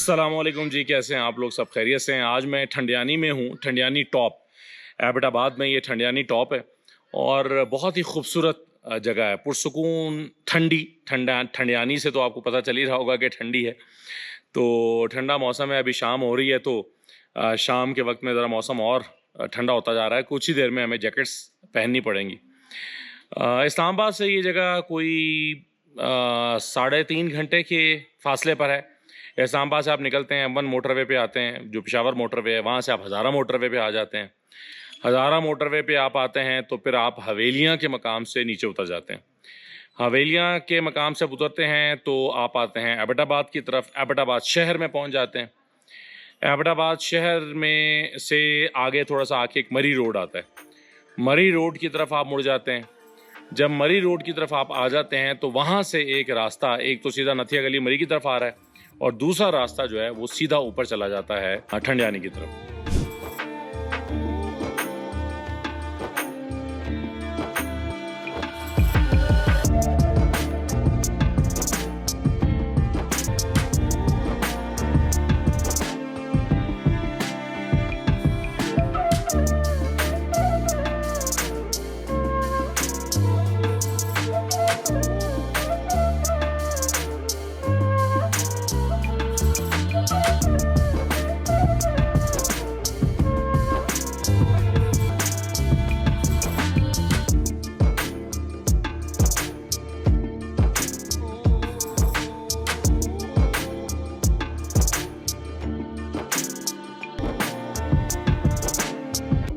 अस्सलामुअलैकुम जी, कैसे हैं आप लोग? सब खैरियत से हैं? आज मैं ठंडियानी में हूँ, ठंडियानी टॉप, एबटाबाद में ये ठंडियानी टॉप है और बहुत ही खूबसूरत जगह है, पुरसुकून, ठंडियानी से तो आपको पता चल ही रहा होगा कि ठंडी है। तो ठंडा मौसम है, अभी शाम हो रही है तो शाम के वक्त में ज़रा मौसम और ठंडा होता जा रहा है। कुछ ही देर में हमें जैकेट्स पहननी पड़ेंगी। इस्लामाबाद से ये जगह कोई 3.5 घंटे के फासले पर है। इस्लामाबाद से आप निकलते हैं, अम्बन मोटरवे पे आते हैं, जो पेशावर मोटरवे है, वहाँ से आप हज़ारा मोटरवे पे आ जाते हैं। हज़ारा मोटरवे पे आप आते हैं तो फिर आप हवेलियाँ के मकाम से नीचे उतर जाते हैं। हवेलियाँ के मकाम से उतरते हैं तो आप आते हैं एबटाबाद की तरफ, एबटाबाद शहर में पहुँच जाते हैं। एबटाबाद शहर में से आगे थोड़ा सा आके एक मरी रोड आता है, मरी रोड की तरफ आप मुड़ जाते हैं। जब मरी रोड की तरफ आप आ जाते हैं तो वहाँ से एक रास्ता, एक तो सीधा नथिया गली मरी की तरफ आ रहा है और दूसरा रास्ता जो है वो सीधा ऊपर चला जाता है ठंडियानी की तरफ।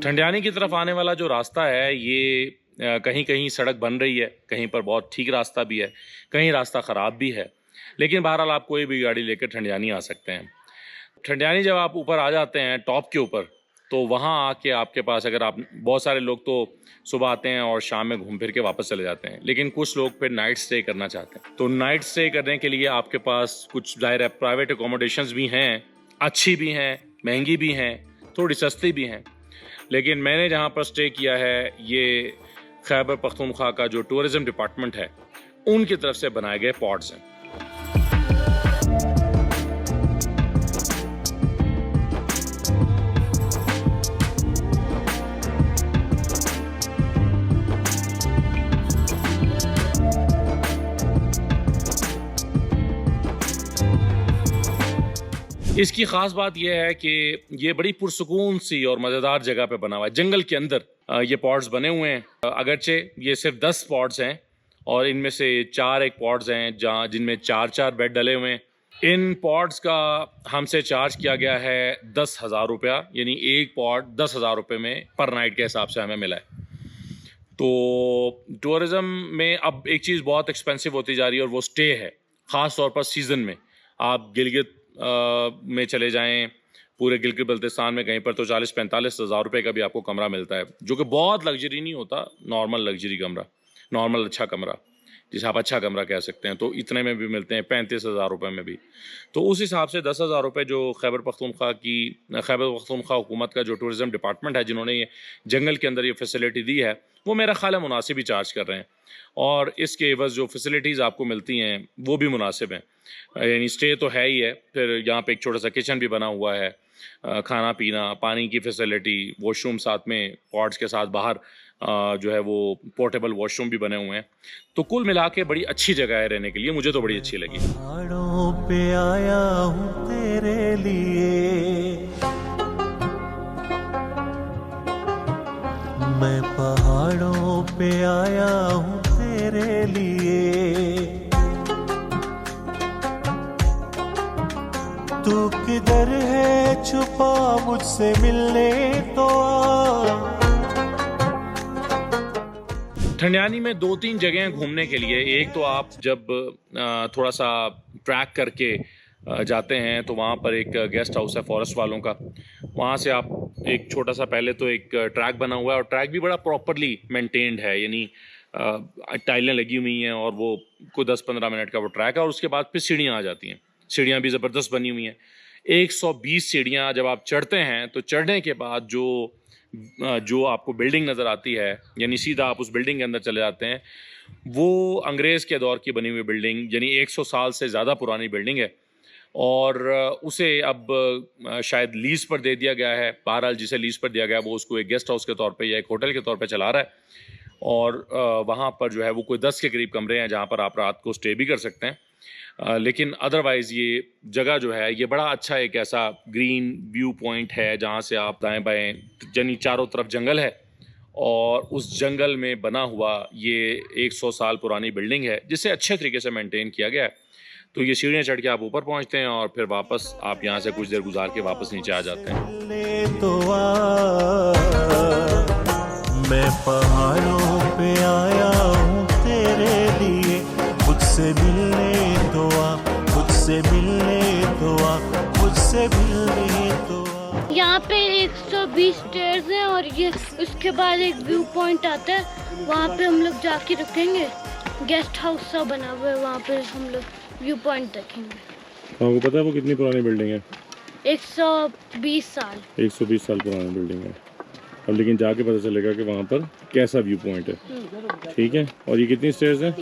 ठंडियानी की तरफ आने वाला जो रास्ता है ये कहीं कहीं सड़क बन रही है, कहीं पर बहुत ठीक रास्ता भी है, कहीं रास्ता ख़राब भी है, लेकिन बहरहाल आप कोई भी गाड़ी लेकर ठंडियानी आ सकते हैं। ठंडियानी जब आप ऊपर आ जाते हैं टॉप के ऊपर, तो वहाँ आके आपके पास, अगर आप, बहुत सारे लोग तो सुबह आते हैं और शाम में घूम फिर के वापस चले जाते हैं, लेकिन कुछ लोग फिर नाइट स्टे करना चाहते हैं। तो नाइट स्टे करने के लिए आपके पास कुछ ज़ाहिर है प्राइवेट अकोमोडेशंस भी हैं, अच्छी भी हैं, महंगी भी हैं, थोड़ी सस्ती भी हैं। लेकिन मैंने जहाँ पर स्टे किया है ये खैबर पख्तूनख्वा का जो टूरिज़्म डिपार्टमेंट है उनकी तरफ से बनाए गए पॉड्स हैं। इसकी ख़ास बात यह है कि ये बड़ी पुरसुकून सी और मज़ेदार जगह पे बना हुआ है, जंगल के अंदर ये पॉड्स बने हुए हैं। अगरचे ये सिर्फ 10 पॉड्स हैं और इनमें से 4 एक पॉड्स हैं जहाँ जिनमें 4-4 बेड डले हुए हैं। इन पॉड्स का हमसे चार्ज किया गया है 10,000 रुपया, यानी एक पॉड 10,000 रुपये में पर नाइट के हिसाब से हमें मिला है। तो टूरिज़्म में अब एक चीज़ बहुत एक्सपेंसिव होती जा रही है और वो स्टे है, ख़ास तौर पर सीज़न में। आप गिलगित में चले जाएं, पूरे गिलगित बल्तिस्तान में कहीं पर तो 40-45 हज़ार रुपये का भी आपको कमरा मिलता है, जो कि बहुत लग्जरी नहीं होता, नॉर्मल लग्जरी कमरा, नॉर्मल अच्छा कमरा जिसे आप अच्छा कमरा कह सकते हैं, तो इतने में भी मिलते हैं, 35,000 रुपये में भी। तो उस हिसाब से 10,000 रुपये जो खैबर पख्तूनख्वा हुकूमत का जो टूरिज़्म डिपार्टमेंट है जिन्होंने ये जंगल के अंदर ये फैसिलिटी दी है, वो मेरा ख्याल है मुनासिब ही चार्ज कर रहे हैं और इसके एवज़ जो फैसिलिटीज़ आपको मिलती हैं वो भी मुनासिब हैं। यानी स्टे तो है ही है, फिर यहाँ पे एक छोटा सा किचन भी बना हुआ है, खाना पीना, पानी की फैसिलिटी, वॉशरूम साथ में, पॉड्स के साथ बाहर जो है वो पोर्टेबल वॉशरूम भी बने हुए हैं। तो कुल मिला के बड़ी अच्छी जगह है रहने के लिए, मुझे तो बड़ी अच्छी लगी। पहाड़ों पे आया हूँ तेरे लिए, मैं पहाड़ों पे आया हूँ तेरे लिए, तू किधर है छुपा मुझसे मिलने तो आ। ठंडियानी में 2-3 जगह घूमने के लिए, एक तो आप जब थोड़ा सा ट्रैक करके जाते हैं तो वहाँ पर एक गेस्ट हाउस है फॉरेस्ट वालों का, वहाँ से आप एक छोटा सा, पहले तो एक ट्रैक बना हुआ है और ट्रैक भी बड़ा प्रॉपरली मेंटेन्ड है, यानी टाइलें लगी हुई हैं और वो कोई 10-15 मिनट का वो ट्रैक है और उसके बाद फिर सीढ़ियाँ आ जाती हैं, सीढ़ियाँ भी ज़बरदस्त बनी हुई हैं। 120 सीढ़ियाँ जब आप चढ़ते हैं तो चढ़ने के बाद जो आपको बिल्डिंग नज़र आती है, यानी सीधा आप उस बिल्डिंग के अंदर चले जाते हैं, वो अंग्रेज़ के दौर की बनी हुई बिल्डिंग, यानी 100 साल से ज़्यादा पुरानी बिल्डिंग है और उसे अब शायद लीज पर दे दिया गया है। बहरहाल जिसे लीज पर दिया गया वो उसको एक गेस्ट हाउस के तौर पे या एक होटल के तौर पे चला रहा है और वहाँ पर जो है वो कोई 10 के करीब कमरे हैं जहाँ पर आप रात को स्टे भी कर सकते हैं। लेकिन अदरवाइज़ ये जगह जो है ये बड़ा अच्छा एक ऐसा ग्रीन व्यू पॉइंट है जहाँ से आप दाएं बाएं यानी चारों तरफ जंगल है और उस जंगल में बना हुआ ये 100 साल पुरानी बिल्डिंग है जिसे अच्छे तरीके से मेंटेन किया गया है। तो ये सीढ़ियाँ चढ़ के आप ऊपर पहुँचते हैं और फिर वापस आप यहाँ से कुछ देर गुजार के वापस नीचे आ जाते हैं। तो मैं पहाड़ों पे आया हूँ तेरे लिए, मुझसे मिलने तो आ, मुझसे मिलने तो आ, मुझसे मिलने तो आ। यहाँ पे 120 स्टेयर्स हैं और ये उसके बाद एक व्यू पॉइंट आता है, वहाँ पे हम लोग जाके रुकेंगे। गेस्ट हाउस सा बना हुआ है, वहाँ पे हम लोग व्यू पॉइंट देखेंगे। आपको पता है वो कितनी पुरानी बिल्डिंग है? 120 साल 120 साल पुरानी बिल्डिंग है। अब लेकिन जाके पता चलेगा कि वहाँ पर कैसा व्यू पॉइंट है। ठीक है। और ये कितनी स्टेयर्स हैं?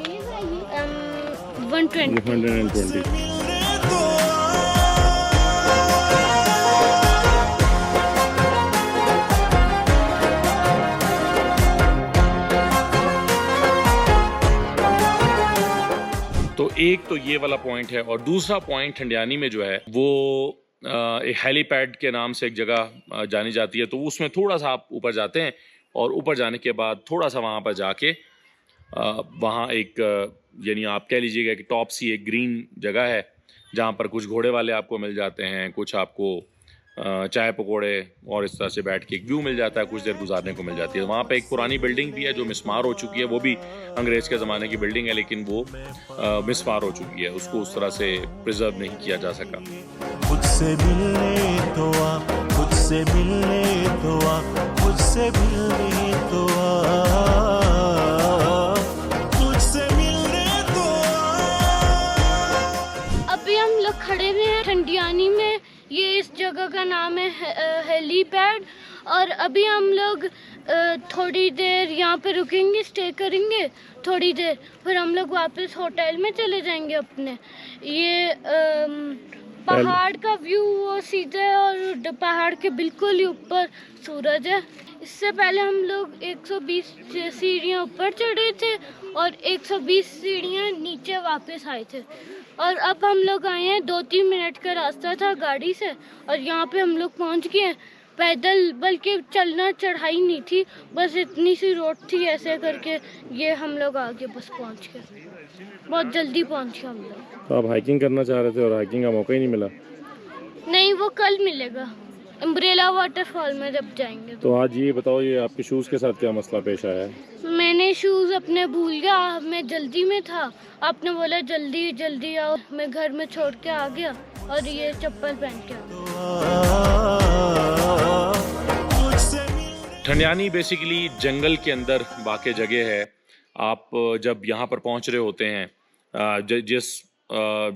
120। तो एक तो ये वाला पॉइंट है और दूसरा पॉइंट ठंडियानी में जो है वो एक हेलीपैड के नाम से एक जगह जानी जाती है। तो उसमें थोड़ा सा आप ऊपर जाते हैं और ऊपर जाने के बाद थोड़ा सा वहाँ पर जाके वहाँ एक यानी आप कह लीजिएगा कि टॉप सी एक ग्रीन जगह है जहाँ पर कुछ घोड़े वाले आपको मिल जाते हैं, कुछ आपको चाय पकौड़े और इस तरह से बैठ के एक व्यू मिल जाता है, कुछ देर गुजारने को मिल जाती है। वहाँ पे एक पुरानी बिल्डिंग भी है जो मिस्मार हो चुकी है, वो भी अंग्रेज़ के ज़माने की बिल्डिंग है लेकिन वो मिस्मार हो चुकी है, उसको उस तरह से प्रिजर्व नहीं किया जा सका। मुझसे मिलने तो आ, मुझसे मिलने तो आ, मुझसे मिलने तो आ, मुझसे मिलने तो आ। अभी हम लोग खड़े हुए हैं ठंडियानी में। ये इस जगह का नाम है हेलीपैड और अभी हम लोग थोड़ी देर यहाँ पे रुकेंगे, स्टे करेंगे थोड़ी देर, फिर हम लोग वापस होटल में चले जाएंगे अपने। ये पहाड़ का व्यू वो सीधा है और पहाड़ के बिल्कुल ही ऊपर सूरज है। इससे पहले हम लोग 120 सीढ़ियाँ ऊपर चढ़े थे और 120 सीढ़ियाँ नीचे वापस आए थे और अब हम लोग आए हैं। 2-3 मिनट का रास्ता था गाड़ी से और यहाँ पे हम लोग पहुँच गए हैं पैदल, बल्कि चलना चढ़ाई नहीं थी, बस इतनी सी रोड थी, ऐसे करके ये हम लोग आगे बस पहुँच गए, बहुत जल्दी पहुँच गए हम लोग। तो आप हाइकिंग करना चाह रहे थे और हाइकिंग का मौका ही नहीं मिला? नहीं, वो कल मिलेगा अम्ब्रेला वाटरफॉल में जब जाएंगे। तो आज ये बताओ, ये आपके शूज़ के साथ क्या मसला पेश आया है? मैंने शूज़ अपने भूल गया, मैं जल्दी में था, आपने बोला जल्दी जल्दी आओ, मैं घर में छोड़ के आ गया और ये चप्पल पहन के आ गया। ठंडियानी बेसिकली जंगल के अंदर वाक़ई जगह है। आप जब यहाँ पर पहुँच रहे होते हैं, जिस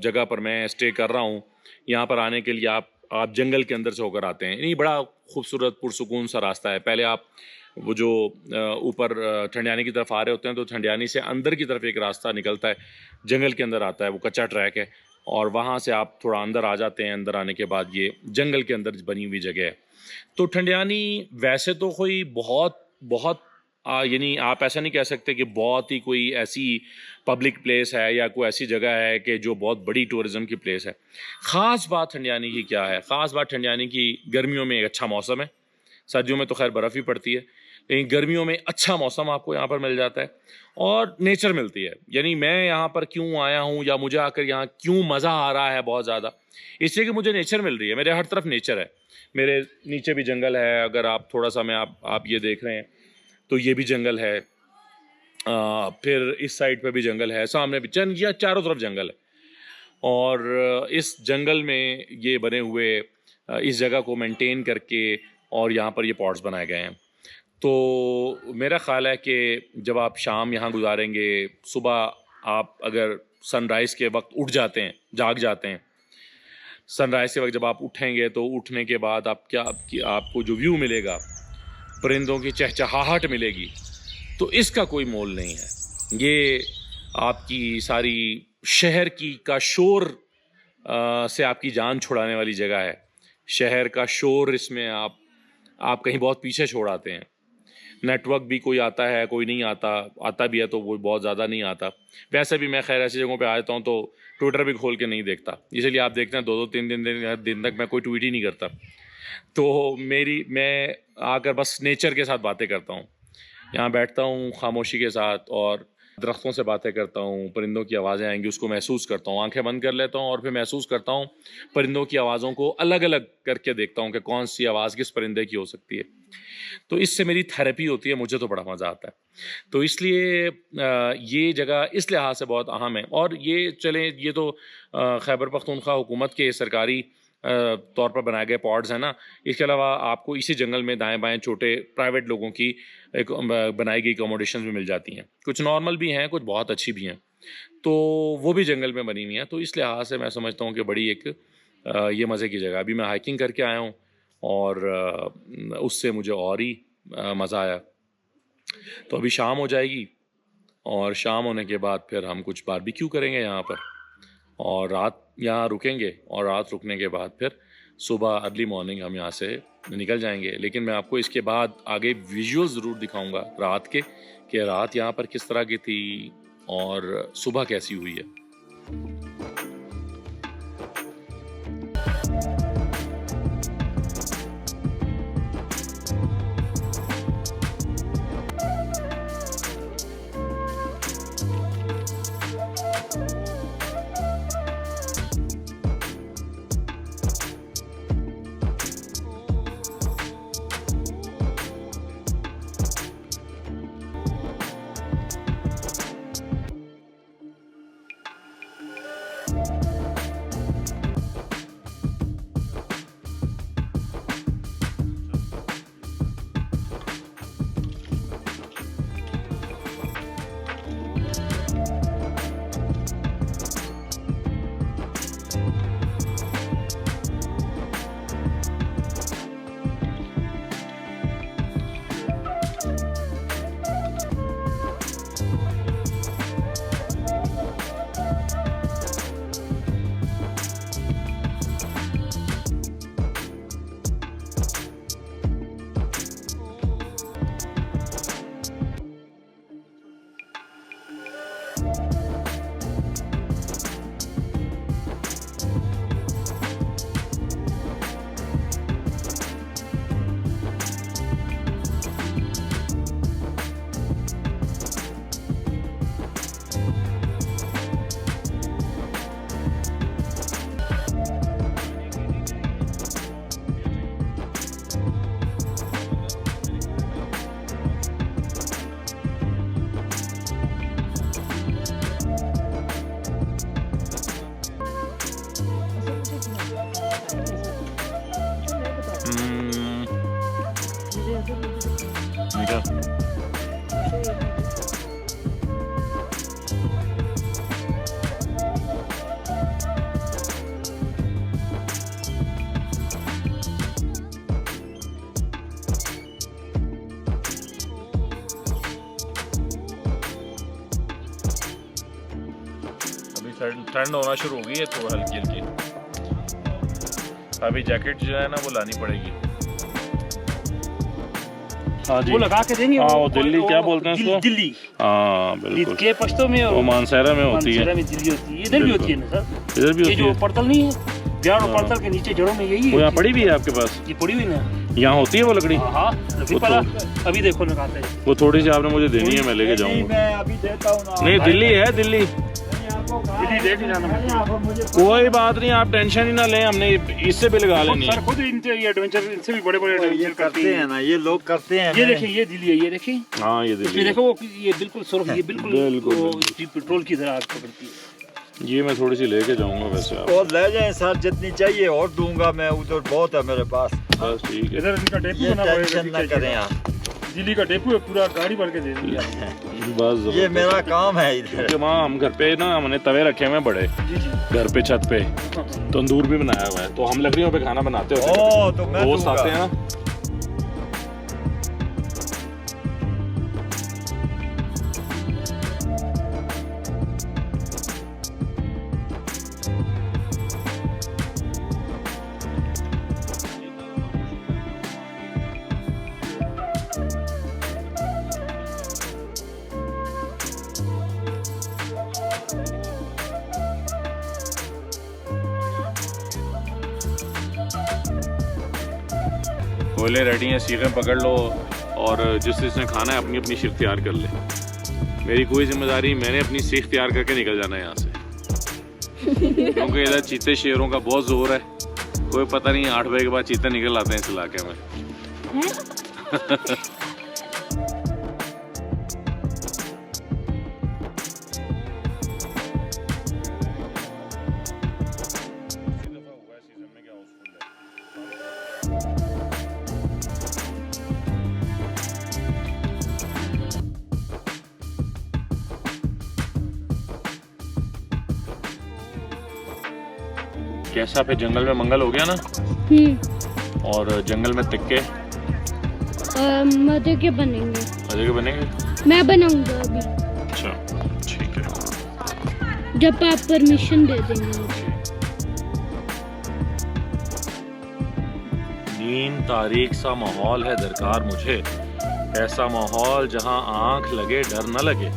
जगह पर मैं स्टे कर रहा हूँ, यहाँ पर आने के लिए आप जंगल के अंदर से होकर आते हैं। यानी बड़ा खूबसूरत पुरसुकून सा रास्ता है। पहले आप वो जो ऊपर ठंडियानी की तरफ आ रहे होते हैं तो ठंडियानी से अंदर की तरफ एक रास्ता निकलता है, जंगल के अंदर आता है, वो कच्चा ट्रैक है और वहाँ से आप थोड़ा अंदर आ जाते हैं। अंदर आने के बाद ये जंगल के अंदर बनी हुई जगह है। तो ठंडियानी वैसे तो कोई बहुत यानी आप ऐसा नहीं कह सकते कि बहुत ही कोई ऐसी पब्लिक प्लेस है या कोई ऐसी जगह है कि जो बहुत बड़ी टूरिज़म की प्लेस है। ख़ास बात ठंडियानी की क्या है? ख़ास बात ठंडियानी की गर्मियों में एक अच्छा मौसम है, सर्दियों में तो खैर बर्फ़ ही पड़ती है, लेकिन गर्मियों में अच्छा मौसम आपको यहाँ पर मिल जाता है और नेचर मिलती है। यानी मैं यहाँ पर क्यों आया हूँ या मुझे आकर यहाँ क्यों मज़ा आ रहा है बहुत ज़्यादा, इसलिए कि मुझे नेचर मिल रही है। मेरे हर तरफ नेचर है, मेरे नीचे भी जंगल है, अगर आप थोड़ा सा में आप ये देख रहे हैं तो ये भी जंगल है, फिर इस साइड पे भी जंगल है, सामने भी या चारों तरफ जंगल है। और इस जंगल में ये बने हुए इस जगह को मेंटेन करके और यहाँ पर ये पॉट्स बनाए गए हैं। तो मेरा ख़्याल है कि जब आप शाम यहाँ गुजारेंगे, सुबह आप अगर सनराइज़ के वक्त उठ जाते हैं, जाग जाते हैं, सनराइज़ के वक्त जब आप उठेंगे तो उठने के बाद आपको जो व्यू मिलेगा, परिंदों की चहचहाहट मिलेगी, तो इसका कोई मोल नहीं है। ये आपकी सारी शहर का शोर से आपकी जान छुड़ाने वाली जगह है। शहर का शोर इसमें आप कहीं बहुत पीछे छोड़ आते हैं। नेटवर्क भी कोई आता है, कोई नहीं आता भी है तो वो बहुत ज़्यादा नहीं आता। वैसे भी मैं खैर ऐसी जगहों पे आता हूँ तो ट्विटर भी खोल के नहीं देखता, इसलिए आप देखते हैं 2-3 दिन तक मैं कोई ट्वीट ही नहीं करता। तो मैं आकर बस नेचर के साथ बातें करता हूँ, यहाँ बैठता हूँ खामोशी के साथ और दरख्तों से बातें करता हूँ। परिंदों की आवाज़ें आएंगी उसको महसूस करता हूँ, आंखें बंद कर लेता हूँ और फिर महसूस करता हूँ परिंदों की आवाज़ों को अलग अलग करके देखता हूँ कि कौन सी आवाज़ किस परिंदे की हो सकती है। तो इससे मेरी थेरेपी होती है, मुझे तो बड़ा मज़ा आता है। तो इसलिए ये जगह इस लिहाज से बहुत अहम है। और ये तो खैबर पख्तूनख्वा हुकूमत के सरकारी तौर पर बनाए गए पॉड्स हैं ना। इसके अलावा आपको इसी जंगल में दाएं बाएं छोटे प्राइवेट लोगों की एक बनाई गई अकोमोडेशन भी मिल जाती हैं, कुछ नॉर्मल भी हैं, कुछ बहुत अच्छी भी हैं, तो वो भी जंगल में बनी हुई हैं। तो इस लिहाज से मैं समझता हूँ कि बड़ी एक ये मज़े की जगह। अभी मैं हाइकिंग करके आया हूँ और उससे मुझे और ही मज़ा आया। तो अभी शाम हो जाएगी और शाम होने के बाद फिर हम कुछ बारबेक्यू करेंगे यहाँ पर और रात यहाँ रुकेंगे और रात रुकने के बाद फिर सुबह अर्ली मॉर्निंग हम यहाँ से निकल जाएंगे। लेकिन मैं आपको इसके बाद आगे विजुअल ज़रूर दिखाऊंगा रात के, कि रात यहाँ पर किस तरह की थी और सुबह कैसी हुई है। ठंड होना शुरू हो गई है थोड़ा हल्की हल्की। अभी जैकेट जो है ना वो लानी पड़ेगी। हाँ जी, वो लगा के देंगे। हाँ, वो दिल्ली क्या बोलते हैं उसको? दिल्ली। हाँ बिल्कुल, के पश्तो में वो मानसहरा में होती है। दिल्ली होती है, इधर भी होती है ना सर, इधर भी होती है। ये जो पड़तल नहीं है, बिहार और पड़तल के नीचे जड़ों में यही है। वो यहाँ पड़ी भी है आपके पास? ये पड़ी हुई ना, यहाँ होती है वो लकड़ी? हाँ, अभी देखो लगाते हैं। वो थोड़ी सी आपने मुझे देनी है, मैं लेके जाऊंगा। मैं अभी देता हूँ ना। नहीं, दिल्ली है, दिल्ली। कोई बात नहीं, आप टेंशन ही ना लें, हमने इससे भी लगा लेनी है। सर खुद इनसे ये एडवेंचर, इनसे भी बड़े-बड़े एडवेंचर करते हैं ना, ये लोग करते हैं। ये देखिए, ये दिल्ली है, ये देखिए। हाँ, ये दिल्ली। देखो वो ये बिल्कुल सुर्ख, ये बिल्कुल पेट्रोल की तरह आग पकड़ती है। ये मैं थोड़ी सी लेके जाऊंगा वैसे आप। और ले जाएं सर, जितनी चाहिए और दूंगा मैं, उधर बहुत है मेरे पास। बस ठीक है। इधर इनका डेपो ये बना टेंशन ना करें आप। दिल्ली का डेपो है, पूरा गाड़ी भर के दे देंगे। बस ये मेरा काम है इधर। कि वहाँ हम घर पे ना, हमने तवे रखे हुए हैं बड़े, घर पे छत पे तंदूर भी बनाया हुआ है, तो हम लकड़ियों पे खाना बनाते होते हैं। तो मैं दोस्त आते हैं ना, गोले रेडी हैं, सीखें पकड़ लो और जिस जिसने खाना है अपनी अपनी सीख तैयार कर ले। मेरी कोई जिम्मेदारी, मैंने अपनी सीख तैयार करके निकल जाना है यहाँ से क्योंकि इधर चीते शेरों का बहुत जोर है। कोई पता नहीं 8 बजे के बाद चीते निकल आते हैं इस इलाके में। कैसा फिर जंगल में मंगल हो गया ना? और जंगल में तिक्के मजे के बनेंगे। मजे के बनेंगे? मैं बनाऊंगा अभी। अच्छा ठीक है, जब आप परमिशन दे देंगे मुझे। नींद तारीख सा माहौल है दरकार मुझे, ऐसा माहौल जहां आंख लगे डर न लगे।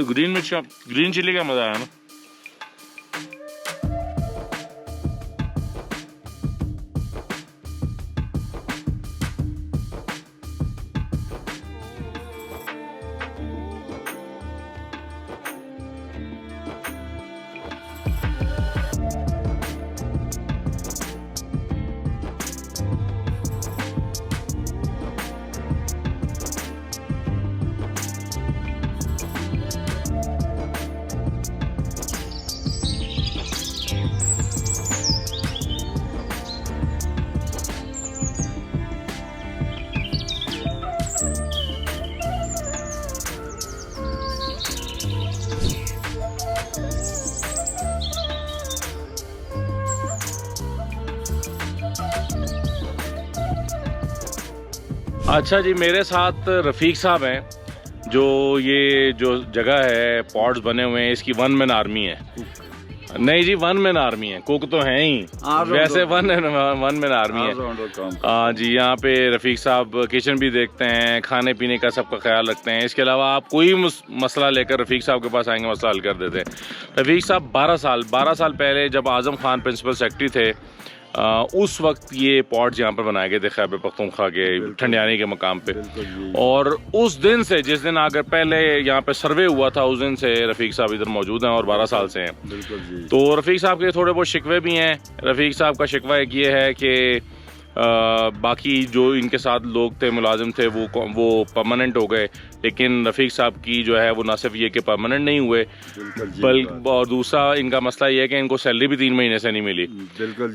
ग्रीन मिर्च, ग्रीन चिल्ली का मजा आया ना। अच्छा जी, मेरे साथ रफ़ीक साहब हैं, जो ये जो जगह है पॉड्स बने हुए हैं, इसकी 1 मैन आर्मी है। नहीं जी, 1 मैन आर्मी है, कुक तो है ही, वैसे 1 मैन आर्मी है। हाँ जी, यहाँ पे रफ़ीक साहब किचन भी देखते हैं, खाने पीने का सबका ख्याल रखते हैं। इसके अलावा आप कोई मसला लेकर रफ़ीक साहब के पास आएंगे, मसला हल कर देते हैं। रफ़ीक साहब 12 साल पहले जब आज़म खान प्रिंसिपल सेक्रेटरी थे, उस वक्त ये पॉड्स यहाँ पर बनाए गए थे खैबर पख्तूनख्वा के ठंडियानी के मकाम पे। और उस दिन से, जिस दिन आकर पहले यहाँ पे सर्वे हुआ था, उस दिन से रफ़ीक साहब इधर मौजूद हैं और 12 साल से हैं। तो रफ़ीक साहब के थोड़े बहुत शिकवे भी हैं। रफ़ीक साहब का शिकवा एक ये है कि बाकी जो इनके साथ लोग थे, मुलाजिम थे, वो परमानेंट हो गए, लेकिन रफ़ीक साहब की जो है वो ना सिर्फ ये कि परमानेंट नहीं हुए, बल्कि और दूसरा इनका मसला ये है कि इनको सैलरी भी 3 महीने से नहीं मिली।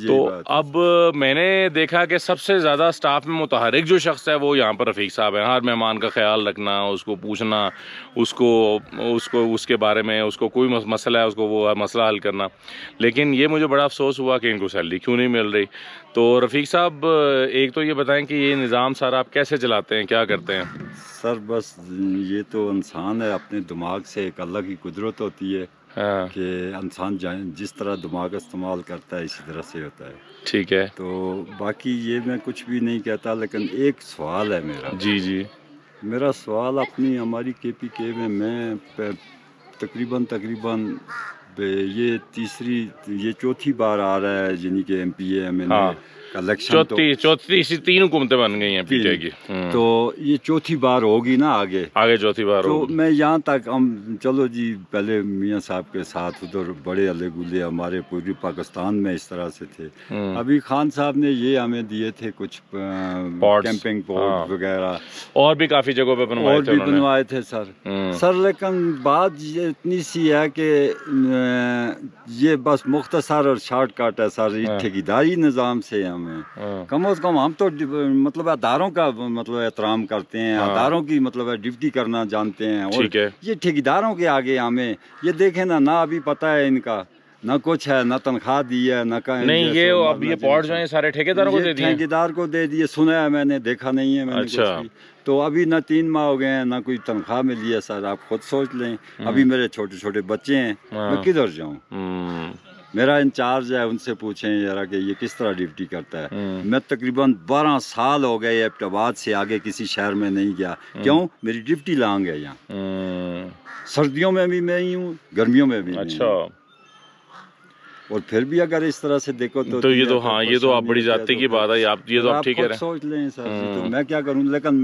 तो अब मैंने देखा कि सबसे ज़्यादा स्टाफ में मुतहरिक जो शख्स है वो यहाँ पर रफ़ीक साहब हैं। हर मेहमान का ख्याल रखना, उसको पूछना, उसको उसके बारे में, उसको कोई मसला है उसको वो मसला हल करना। लेकिन ये मुझे बड़ा अफसोस हुआ कि इनको सैलरी क्यों नहीं मिल रही। तो रफ़ीक साहब, एक तो ये बताएं कि ये निज़ाम सारा आप कैसे चलाते हैं, क्या करते हैं? सर बस ये तो इंसान है, अपने दिमाग से एक अल्लाह की कुदरत होती है। हाँ। कि इंसान जिस तरह दिमाग इस्तेमाल करता है इसी तरह से होता है। ठीक है। तो बाकी ये मैं कुछ भी नहीं कहता, लेकिन एक सवाल है मेरा। जी जी। मेरा सवाल हमारी KPK में मैं तकरीबन ये चौथी बार आ रहा है, यानी कि MPA MNA। हाँ, कलेक्शन चौथी सी 3 हुकूमतें बन गई हैं पीछे की। तो ये चौथी बार होगी ना आगे चौथी बार तो होगी। मैं यहाँ तक हम चलो जी पहले मियाँ साहब के साथ उधर बड़े अले गुले हमारे पूर्वी पाकिस्तान में इस तरह से थे। अभी खान साहब ने ये हमें दिए थे कुछ कैंपिंग पॉट वगैरह और भी काफी जगहों पे बनवाए थे सर लेकिन बात ये इतनी सी है कि ये बस मुख्तसर और शॉर्टकट है सर। ये ठेकेदारी निज़ाम से हमें कम से कम हम तो मतलब अदारों का मतलब एहतराम करते हैं, अदारों की मतलब ड्यूटी करना जानते हैं। और ये ठेकेदारों के आगे हमें ये देखें ना अभी पता है इनका ना कुछ है, ना तनख्वाह दी है, ना का नहीं। ये अब ये पॉट जो है सारे ठेकेदारों को दे दिए, ठेकेदार को दे दिए। सुना है मैंने, देखा नहीं है मैंने। अच्छा। कुछ भी। तो अभी ना 3 माह हो गए हैं, ना कोई तनख्वाह मिली है सर। आप खुद सोच लें, अभी मेरे छोटे छोटे बच्चे हैं, मैं किधर जाऊँ? मेरा इंचार्ज है, उनसे पूछें जरा कि ये किस तरह ड्यूटी करता है। मैं तकरीबन 12 साल हो गए एबटाबाद से आगे किसी शहर में नहीं गया। क्यों? मेरी ड्यूटी लांग है यहाँ। सर्दियों में भी मैं ही हूँ, गर्मियों में भी। अच्छा। और फिर भी अगर इस तरह से देखो तो ये तो हाँ, ये तो आप बड़ी जाती की बात है। आप ये तो आप ठीक कह रहे हैं। सोच लें सर। तो मैं क्या करूं? लेकिन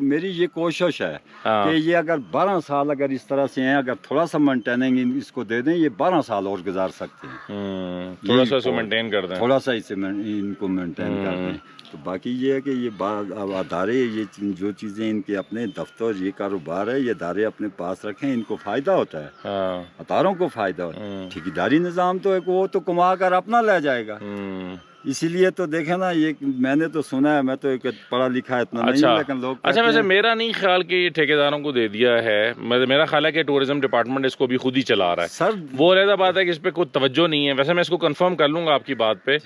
मेरी ये कोशिश है कि ये अगर 12 साल अगर इस तरह से हैं, अगर थोड़ा सा मेंटेनिंग इसको दे दें, ये 12 साल और गुजार सकते हैं। थोड़ा सा इसको मेंटेन कर दें, थोड़ा सा इसे इनको मेंटेन कर दें। तो बाकी ये है कि ये अदारे, ये जो चीज़ें इनके अपने दफ्तर, ये कारोबार है, ये अदारे अपने पास रखें, इनको फ़ायदा होता है। अदारों को फ़ायदा होता है। ठेकेदारी निज़ाम तो एक वो तो कमा कर अपना ले जाएगा। इसीलिए तो देखे ना, ये मैंने तो सुना है, मैं तो एक पढ़ा लिखा है इतना नहीं, लेकिन लोग अच्छा। वैसे मेरा नहीं ख्याल कि ये ठेकेदारों को दे दिया है। मेरा ख्याल है कि टूरिज्म डिपार्टमेंट इसको भी खुद ही चला रहा है सर। वो अलग बात है कि इस पे कोई तवज्जो नहीं है। वैसे मैं इसको कंफर्म कर लूंगा आपकी बात पे,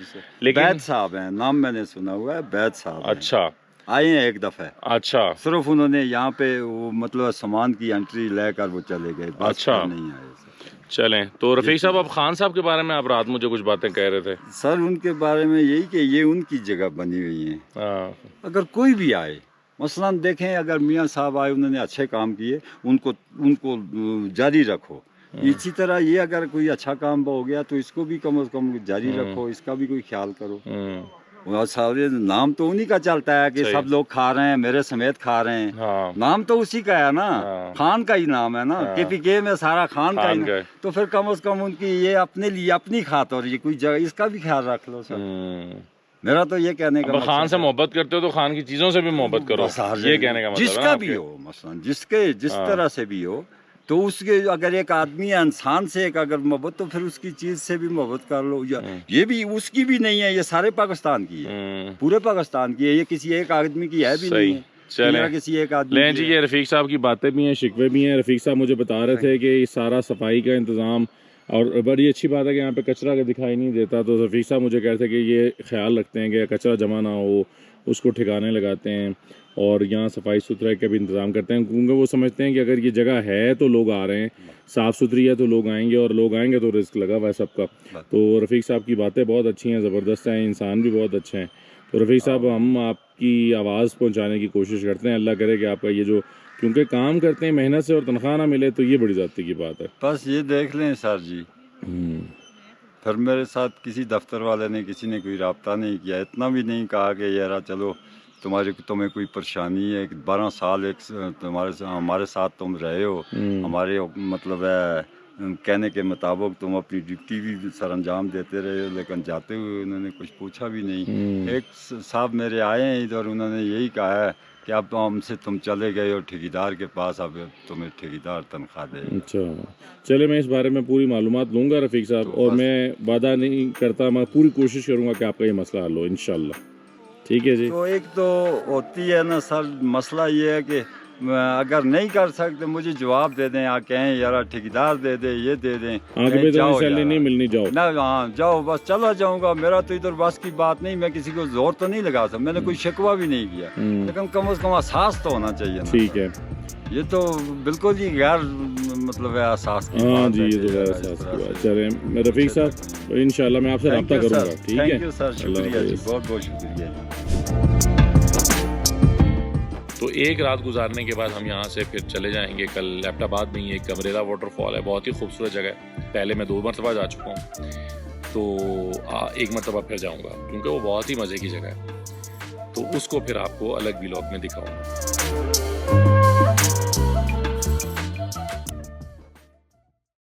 लेकिन बैद साहब हैं, नाम मैंने सुना हुआ है, बैद साहब। अच्छा। आए हैं एक दफे। अच्छा। सिर्फ उन्होंने यहाँ पे वो मतलब सामान की एंट्री लेकर वो चले गए। अच्छा। नहीं आए। चलें, तो रफीक साहब, आप खान साहब के बारे में आप रात मुझे कुछ बातें कह रहे थे। सर उनके बारे में यही कि ये उनकी जगह बनी हुई है। अगर कोई भी आए, मसलन देखें अगर मियाँ साहब आए, उन्होंने अच्छे काम किए, उनको जारी रखो। इसी तरह ये अगर कोई अच्छा काम हो गया तो इसको भी कम से कम जारी रखो, इसका भी कोई ख्याल करो। सारे नाम तो उन्हीं का चलता है कि सब लोग खा रहे हैं, मेरे समेत खा रहे हैं। नाम तो उसी का है ना, खान का ही नाम है ना। KPK में सारा खान का ही नाम। तो फिर कम से कम उनकी ये अपने लिए अपनी खातर ये कोई जगह, इसका भी ख्याल रख लो सर। मेरा तो ये कहने का खान से मोहब्बत करते हो तो खान की चीजों से भी मोहब्बत करो, ये कहने का मतलब। जिसका भी हो, मसलन जिस तरह से भी हो, तो उसके अगर एक आदमी है, इंसान से एक अगर मोहब्बत, तो फिर उसकी चीज से भी मोहब्बत कर लो। ये भी उसकी भी नहीं है, ये सारे पाकिस्तान की है, पूरे पाकिस्तान की है। ये किसी एक आदमी की है भी नहीं है। चलें, किसी एक आदमी लें जी। ये रफीक साहब की बातें भी हैं, शिकवे भी हैं। रफीक साहब मुझे बता रहे थे कि सारा सफाई का इंतज़ाम, और बड़ी अच्छी बात है कि यहाँ पे कचरा का दिखाई नहीं देता। तो रफीक साहब मुझे कह रहे थे कि ये ख्याल रखते हैं कि कचरा जमा ना हो, उसको ठिकाने लगाते हैं और यहाँ सफाई सुथराई का भी इंतज़ाम करते हैं, क्योंकि वो समझते हैं कि अगर ये जगह है तो लोग आ रहे हैं, साफ़ सुथरी है तो लोग आएंगे, और लोग आएंगे तो रिस्क लगा हुआ है सबका। तो रफ़ीक साहब की बातें बहुत अच्छी हैं, ज़बरदस्त हैं, इंसान भी बहुत अच्छे हैं। तो रफ़ीक साहब, हम आपकी आवाज़ पहुँचाने की कोशिश करते हैं। अल्लाह करे कि आपका ये जो, क्योंकि काम करते हैं मेहनत से और तनख्वाह ना मिले तो ये बड़ी ज़्यादती की बात है। बस ये देख लें सर जी, फिर मेरे साथ किसी दफ्तर वाले ने, किसी ने कोई रब्ता नहीं किया, इतना भी नहीं कहा कि यार चलो तुम्हें कोई परेशानी है, 12 साल हमारे साथ तुम रहे हो, हमारे मतलब है कहने के मुताबिक तुम अपनी ड्यूटी भी सर अंजाम देते रहे हो, लेकिन जाते हुए उन्होंने कुछ पूछा भी नहीं। एक साहब मेरे आए हैं इधर, उन्होंने यही कहा है कि अब तो हमसे तुम चले गए हो ठेकेदार के पास, अब तुम्हें ठेकेदार तनख्वाह दे। अच्छा, चले, मैं इस बारे में पूरी मालूमात लूँगा रफ़ीक साहब, और मैं वादा नहीं करता, मैं पूरी कोशिश करूँगा कि आपका ये मसला हल हो इंशाल्लाह। ठीक है जी। तो एक तो होती है ना सर, मसला ये है कि अगर नहीं कर सकते मुझे जवाब दे दें, या कहें यार ठेकेदार दे दे, ये दे दें, सैलरी नहीं मिलनी, जाओ ना, हाँ जाओ, बस चला जाऊंगा। मेरा तो इधर बस की बात नहीं, मैं किसी को जोर तो नहीं लगा सकता, मैंने कोई शिकवा भी नहीं किया, लेकिन कम से कम एहसास तो होना चाहिए ना। ठीक है, ये तो बिल्कुल ही गैर मतलब है एहसास की बात जी, ये तो गैर एहसास की बात। चलें रफ़ीक साहब, इंशाल्लाह मैं आपसे रब्ता करूँगा। ठीक है, थैंक यू सर, शुक्रिया जी, बहुत बहुत शुक्रिया। तो एक रात गुजारने के बाद हम यहाँ से फिर चले जाएंगे कल एबटाबाद में ही एक कमरेला वाटरफॉल है, बहुत ही खूबसूरत जगह है, पहले मैं 2 मरतबा जा चुका हूँ। तो एक मरतबा फिर जाऊंगा, क्योंकि वो बहुत ही मज़े की जगह है। तो उसको फिर आपको अलग व्लॉग में दिखाऊंगा।